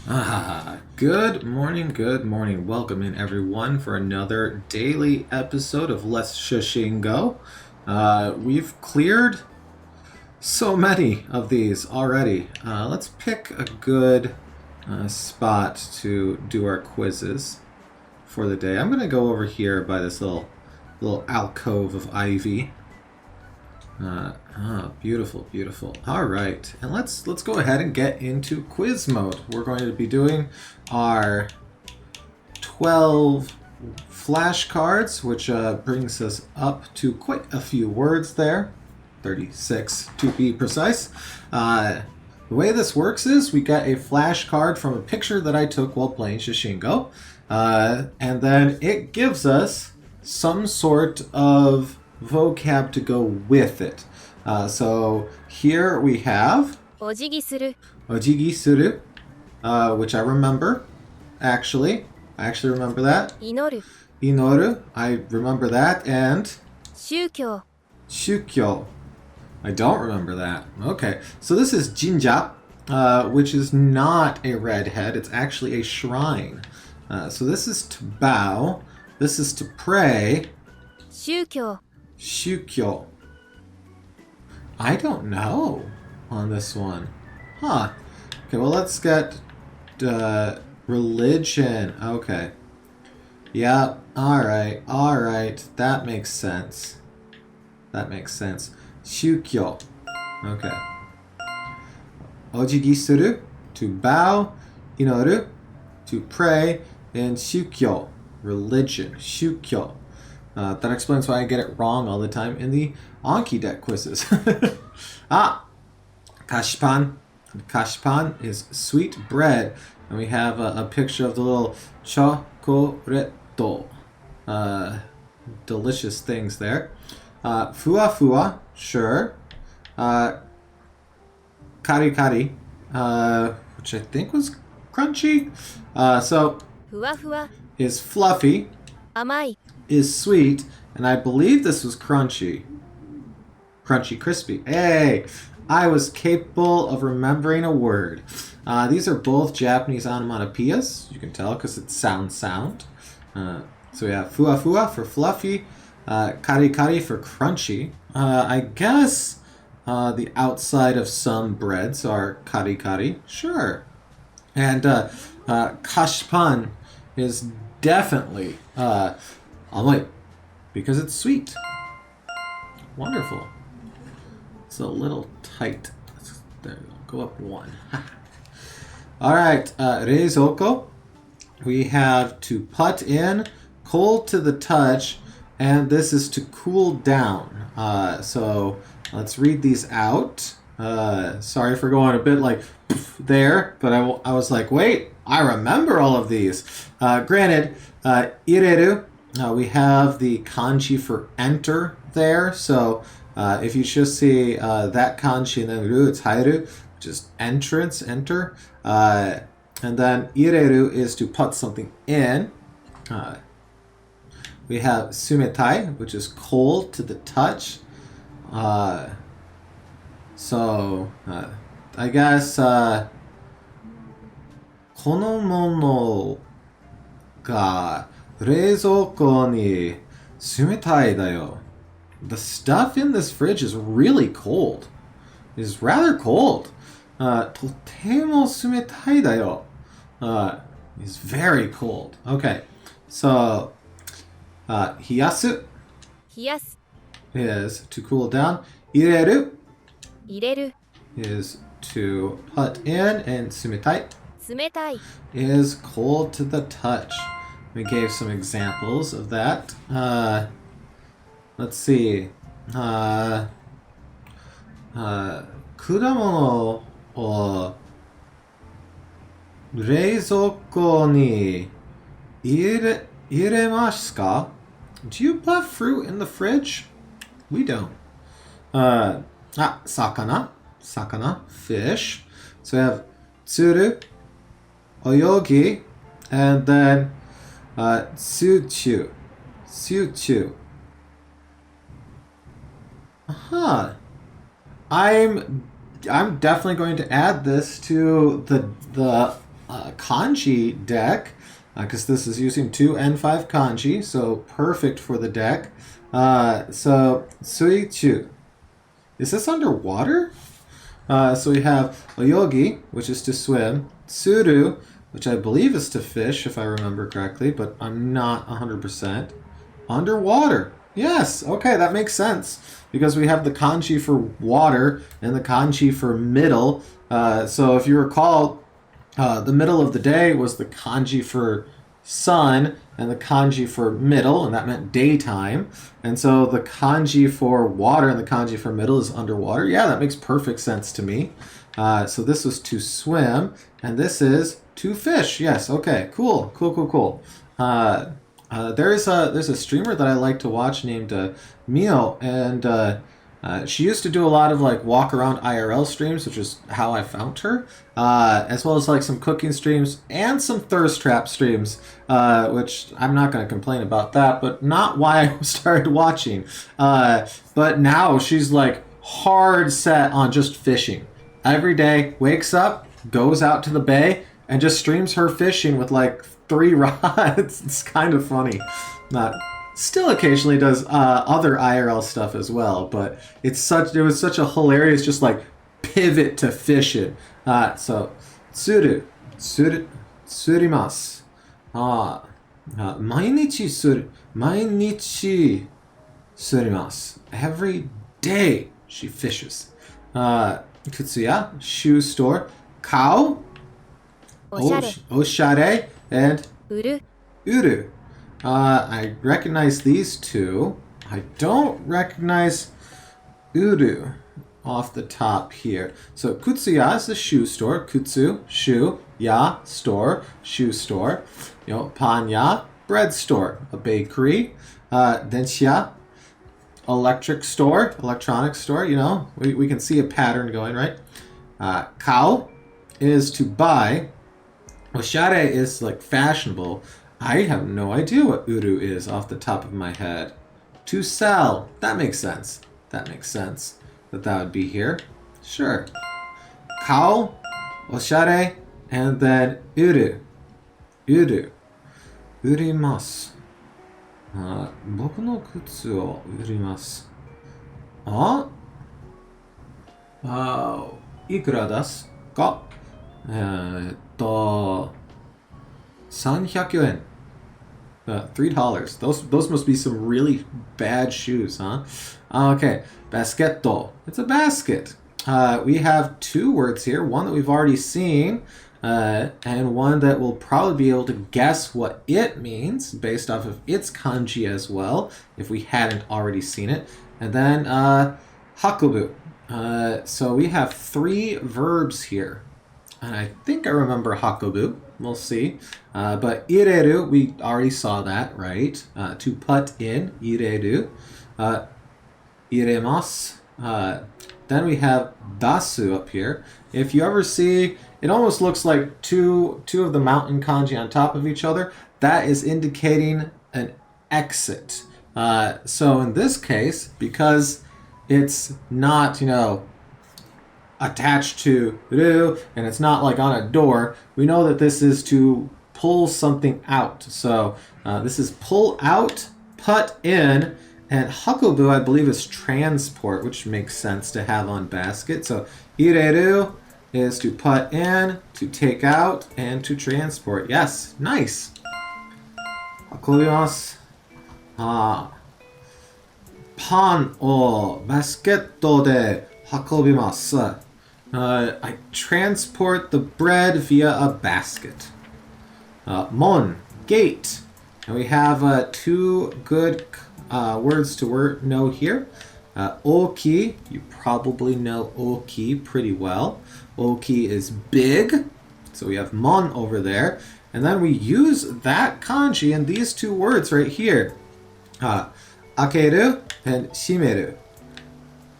Good morning. Welcome in everyone for another daily episode of Let's Shashingo. We've cleared so many of these already. Let's pick a good spot to do our quizzes for the day. I'm going to go over here by this little alcove of ivy. Beautiful. All right, and let's go ahead and get into quiz mode. We're going to be doing our 12 flashcards, which brings us up to quite a few words there, 36 to be precise. The way this works is we get a flashcard from a picture that I took while playing Shashingo, and then it gives us some sort of vocab to go with it. So here we have お辞儀する ojigi suru, which I remember. I actually remember that. 祈る Inoru, I remember that. And 宗教 shukyo, I don't remember that. Okay, so this is jinja, which is not a redhead. It's actually a shrine. So this is to bow. This is to pray. 宗教 Shukyo. I don't know on this one. Huh. Okay, well, let's get religion. Okay. Yeah, alright. That makes sense. Shukyo. Okay. Ojigi suru, to bow. Inoru, to pray. And shukyo, religion. Shukyo. That explains why I get it wrong all the time in the Anki deck quizzes. Kashipan. Kashipan is sweet bread. And we have a picture of the little chocoretto. Delicious things there. Fua fua, sure. Kari kari, which I think was crunchy. So ふわふわ is fluffy, 甘い is sweet, and I believe this was crunchy. Crunchy crispy. Hey, I was capable of remembering a word. These are both Japanese onomatopoeias. You can tell because it sound. So we have fua fua for fluffy, kari kari for crunchy. I guess the outside of some breads are kari kari. Sure. And kashipan is definitely amai, because it's sweet. Wonderful. It's a little tight. There, go up one. All right, reizoko. We have to put in, cold to the touch, and this is to cool down. So let's read these out. Sorry for going a bit like there, but I was like, wait, I remember all of these. Granted, ireru, we have the kanji for enter there. So if you just see that kanji and then ru, it's hairu, which is entrance, enter. And then ireru is to put something in. We have sumetai, which is cold to the touch. So I guess このものが冷蔵庫に冷たいだよ. The stuff in this fridge is really cold. It is rather cold. とても冷たいだよ. It's very cold. Okay, so 冷やす冷やす is to cool down. 入れる入れる is to put in, and 冷たい冷たい is cold to the touch. We gave some examples of that. Let's see. 果物を冷蔵庫に入れますか? Do you put fruit in the fridge? We don't. Sakana, fish. So we have tsuru, oyogi, and then tsuchu. I'm definitely going to add this to the kanji deck, because this is using 2 N5 kanji, so perfect for the deck. So, suichu. Is this underwater? So we have oyogi, which is to swim, tsuru, which I believe is to fish, if I remember correctly, but I'm not 100%. Underwater. Yes, okay, that makes sense. Because we have the kanji for water and the kanji for middle. So if you recall, the middle of the day was the kanji for sun and the kanji for middle, and that meant daytime. And so the kanji for water and the kanji for middle is underwater. Yeah, that makes perfect sense to me. So this was to swim, and this is to fish. Yes, okay, cool. There's a streamer that I like to watch named Mio, and she used to do a lot of like walk around IRL streams, which is how I found her, as well as like some cooking streams and some thirst trap streams, which I'm not going to complain about that, but not why I started watching. But now she's like hard set on just fishing. Every day, wakes up, goes out to the bay, and just streams her fishing with like 3 rods. It's kind of funny. Still occasionally does other IRL stuff as well, but it was such a hilarious just like pivot to fishing. So tsurimasu. 毎日釣ります. Every day she fishes. Kutsuya, shoe store. Kao, おしゃれ oshare, and 売る uru. I recognize these two. I don't recognize uru off the top here. So Kutsuya is the shoe store. Kutsu, shoe. Ya, store. Shoe store. Panya, bread store. A bakery. Densha, electronic store. We can see a pattern going, right? Kao is to buy. Oshare is like fashionable. I have no idea what uru is off the top of my head. To sell. That makes sense. That would be here. Sure. Kao, oshare, and then uru. Urimasu. 僕の靴を売ります。いくらですか300 yen. $3. Those must be some really bad shoes, huh? Okay, basketto. It's a basket. We have 2 words here. One that we've already seen, and one that we'll probably be able to guess what it means based off of its kanji as well, if we hadn't already seen it. And then hakobu. So we have 3 verbs here. And I think I remember hakobu. We'll see. But ireru, we already saw that, right? To put in, ireru. Iremasu. Then we have dasu up here. If you ever see, it almost looks like two of the mountain kanji on top of each other. That is indicating an exit. So in this case, because it's not, attached to ru, and it's not like on a door, we know that this is to pull something out. So this is pull out, put in, and hakobu, I believe, is transport, which makes sense to have on basket. So ireru is to put in, to take out, and to transport. Yes, nice. Hakobimasu. パンをバスケットで運びます。I transport the bread via a basket. Mon, gate. And we have 2 good words to know here. Oki, you probably know oki pretty well. Oki is big. So we have mon over there. And then we use that kanji in these 2 words right here. Akeru and shimeru.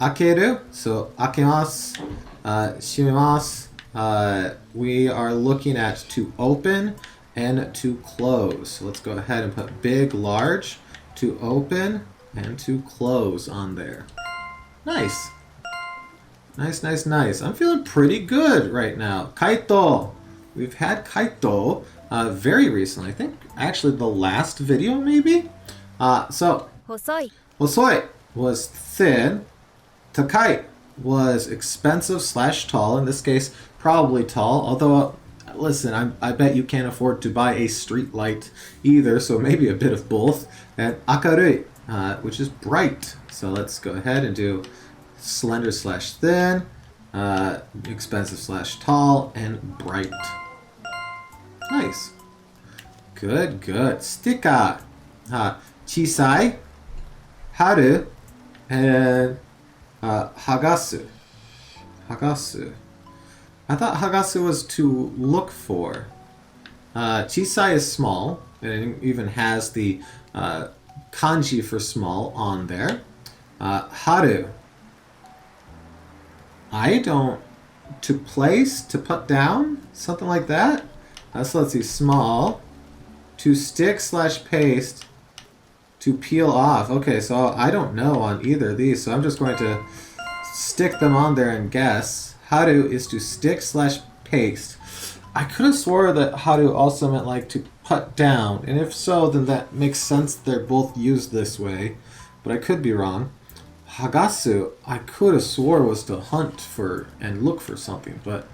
Akeru, so akemasu, shimemasu. We are looking at to open and to close. So let's go ahead and put big, large, to open and to close on there. Nice. Nice. I'm feeling pretty good right now. Kaito. we've had kaito very recently. I think actually the last video maybe. So 細い hosoi was thin. Takai was expensive slash tall. In this case, probably tall. Although, listen, I bet you can't afford to buy a street light either, so maybe a bit of both. And akarui, which is bright. So let's go ahead and do slender slash thin, expensive slash tall, and bright. Nice. Good, good. Sticker. Chisai, haru, and hagasu. Hagasu. I thought hagasu was to look for. Chisai is small, and it even has the kanji for small on there. Haru. I don't... To place, to put down, something like that. So let's see, small. To stick slash paste. To peel off. Okay, so I don't know on either of these, so I'm just going to stick them on there and guess. Haru is to stick slash paste. I could have swore that haru also meant like to put down, and if so, then that makes sense they're both used this way, but I could be wrong. Hagasu, I could have swore was to hunt for and look for something, but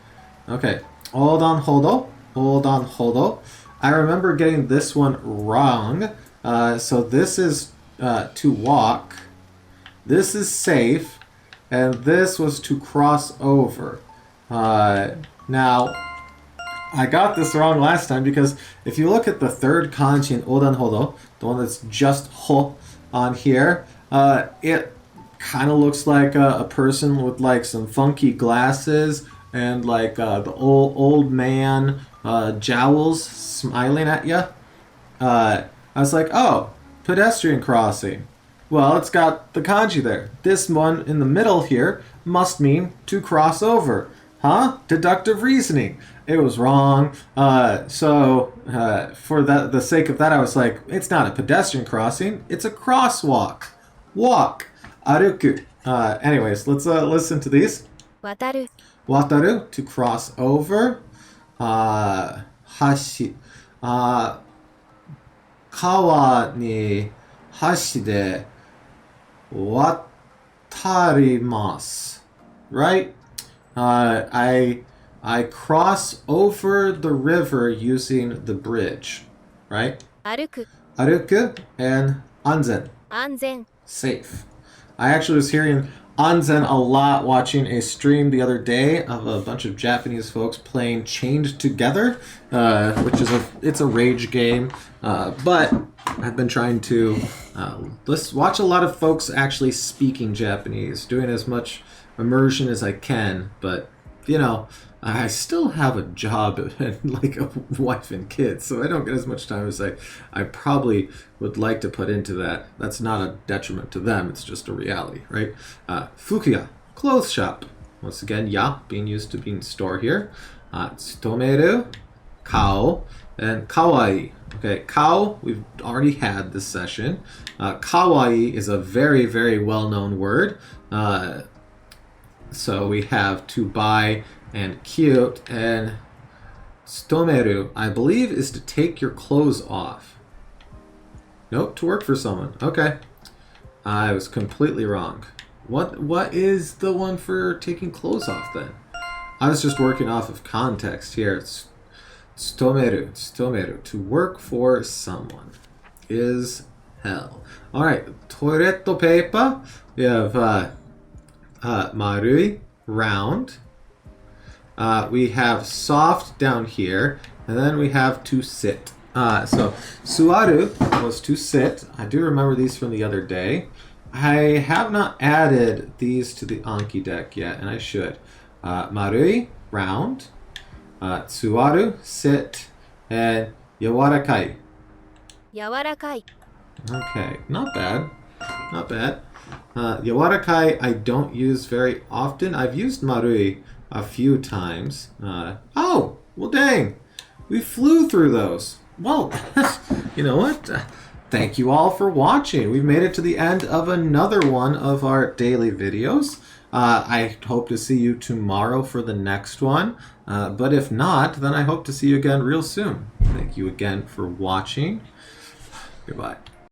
okay. Hold on, hodo. Hold on, hodo. I remember getting this one wrong. So this is to walk. This is safe. And this was to cross over. Now, I got this wrong last time because if you look at the third kanji in Odan Hodo, the one that's just ho on here, it kind of looks like a person with like some funky glasses and like the old man jowls smiling at you. I was like, oh, pedestrian crossing. Well, it's got the kanji there. This one in the middle here must mean to cross over. Huh? Deductive reasoning. It was wrong. So for the sake of that, I was like, it's not a pedestrian crossing. It's a crosswalk. Walk. Aruku. Anyways, let's listen to these. 渡る Wataru, to cross over. Hashi. Kawa ni hashi de watarimasu. Right? I cross over the river using the bridge. Right? 歩く Aruku and anzen. 安全 Safe. I actually was hearing anzen a lot watching a stream the other day of a bunch of Japanese folks playing Chained Together, which is it's a rage game, but I've been trying to watch a lot of folks actually speaking Japanese, doing as much immersion as I can, but you know, I still have a job and like a wife and kids, so I don't get as much time as I probably would like to put into that. That's not a detriment to them, it's just a reality, right? Fukuya, clothes shop. Once again, ya being used to being store here. Tsutomeru, kao, and kawaii. Okay, kao, we've already had this session. Kawaii is a very, very well-known word. So we have to buy and cute, and tsutomeru, I believe, is to take your clothes off. Nope, to work for someone. Okay. I was completely wrong. What is the one for taking clothes off then? I was just working off of context here. It's tsutomeru, to work for someone is hell. All right, toilet paper. We have marui, round. We have soft down here, and then we have to sit. So suaru was to sit. I do remember these from the other day. I have not added these to the Anki deck yet, and I should. Marui, round. Tsuwaru, sit. And yawarakai. 柔らかい Okay, not bad. Not bad. Yawarakai I don't use very often. I've used marui a few times. Oh, well dang. We flew through those. Well, you know what? Thank you all for watching. We've made it to the end of another one of our daily videos. I hope to see you tomorrow for the next one. But if not, then I hope to see you again real soon. Thank you again for watching. Goodbye.